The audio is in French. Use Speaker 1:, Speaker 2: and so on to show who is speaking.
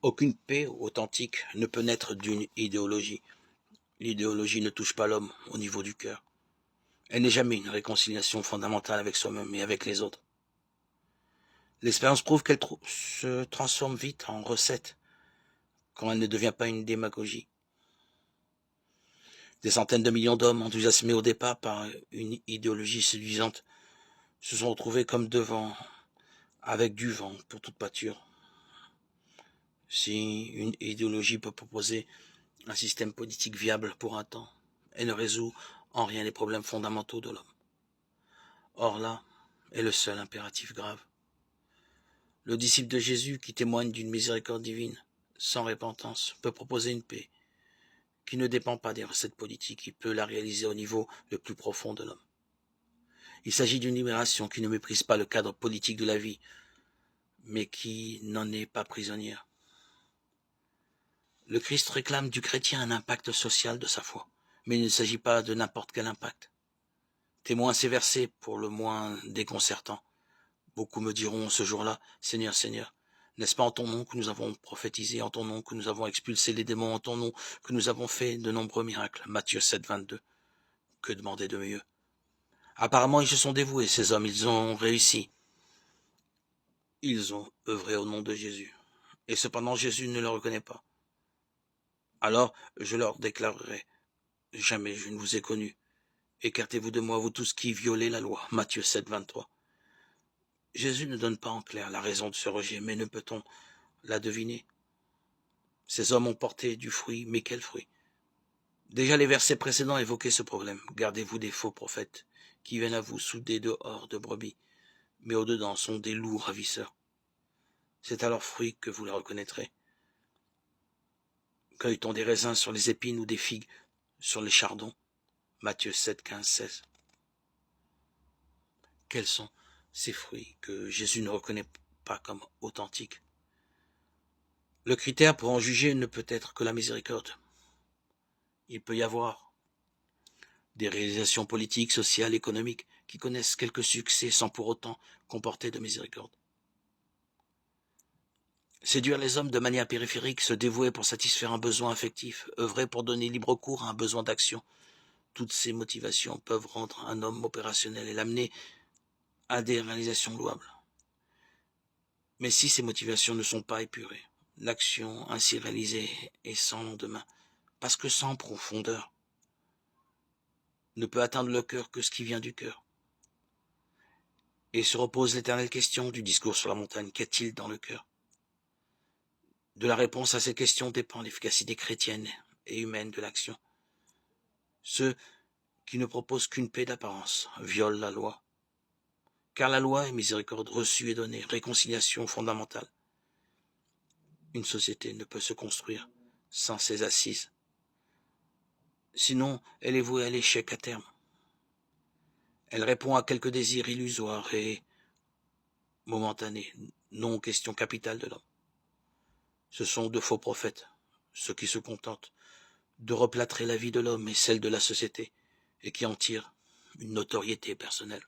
Speaker 1: Aucune paix authentique ne peut naître d'une idéologie. L'idéologie ne touche pas l'homme au niveau du cœur. Elle n'est jamais une réconciliation fondamentale avec soi-même et avec les autres. L'expérience prouve qu'elle se transforme vite en recette quand elle ne devient pas une démagogie. Des centaines de millions d'hommes enthousiasmés au départ par une idéologie séduisante se sont retrouvés comme devant, avec du vent pour toute pâture. Si une idéologie peut proposer un système politique viable pour un temps, elle ne résout en rien les problèmes fondamentaux de l'homme. Or là est le seul impératif grave. Le disciple de Jésus qui témoigne d'une miséricorde divine, sans repentance, peut proposer une paix qui ne dépend pas des recettes politiques, il peut la réaliser au niveau le plus profond de l'homme. Il s'agit d'une libération qui ne méprise pas le cadre politique de la vie, mais qui n'en est pas prisonnière. Le Christ réclame du chrétien un impact social de sa foi, mais il ne s'agit pas de n'importe quel impact. Témoin ces versets pour le moins déconcertants. Beaucoup me diront ce jour-là, Seigneur, Seigneur, n'est-ce pas en ton nom que nous avons prophétisé, en ton nom que nous avons expulsé les démons, en ton nom que nous avons fait de nombreux miracles. Matthieu 7, 22. Que demander de mieux? Apparemment, ils se sont dévoués, ces hommes, ils ont réussi. Ils ont œuvré au nom de Jésus. Et cependant, Jésus ne le reconnaît pas. Alors, je leur déclarerai, jamais je ne vous ai connu. Écartez-vous de moi, vous tous qui violez la loi. Matthieu 7, 23. Jésus ne donne pas en clair la raison de ce rejet, mais ne peut-on la deviner? Ces hommes ont porté du fruit, mais quel fruit? Déjà les versets précédents évoquaient ce problème. Gardez-vous des faux prophètes qui viennent à vous sous des dehors de brebis, mais au-dedans sont des loups ravisseurs. C'est à leurs fruits que vous les reconnaîtrez. Cueille-t-on des raisins sur les épines ou des figues sur les chardons? Matthieu 7, 15, 16. Quels sont ces fruits que Jésus ne reconnaît pas comme authentiques? Le critère pour en juger ne peut être que la miséricorde. Il peut y avoir des réalisations politiques, sociales, économiques qui connaissent quelques succès sans pour autant comporter de miséricorde. Séduire les hommes de manière périphérique, se dévouer pour satisfaire un besoin affectif, œuvrer pour donner libre cours à un besoin d'action, toutes ces motivations peuvent rendre un homme opérationnel et l'amener à des réalisations louables. Mais si ces motivations ne sont pas épurées, l'action ainsi réalisée est sans lendemain, parce que sans profondeur, ne peut atteindre le cœur que ce qui vient du cœur. Et se repose l'éternelle question du discours sur la montagne, qu'y-a-t-il dans le cœur? De la réponse à ces questions dépend l'efficacité chrétienne et humaine de l'action. Ceux qui ne proposent qu'une paix d'apparence violent la loi. Car la loi est miséricorde reçue et donnée, réconciliation fondamentale. Une société ne peut se construire sans ses assises. Sinon, elle est vouée à l'échec à terme. Elle répond à quelques désirs illusoires et momentanés, non aux questions capitales de l'homme. Ce sont de faux prophètes, ceux qui se contentent de replâtrer la vie de l'homme et celle de la société, et qui en tirent une notoriété personnelle.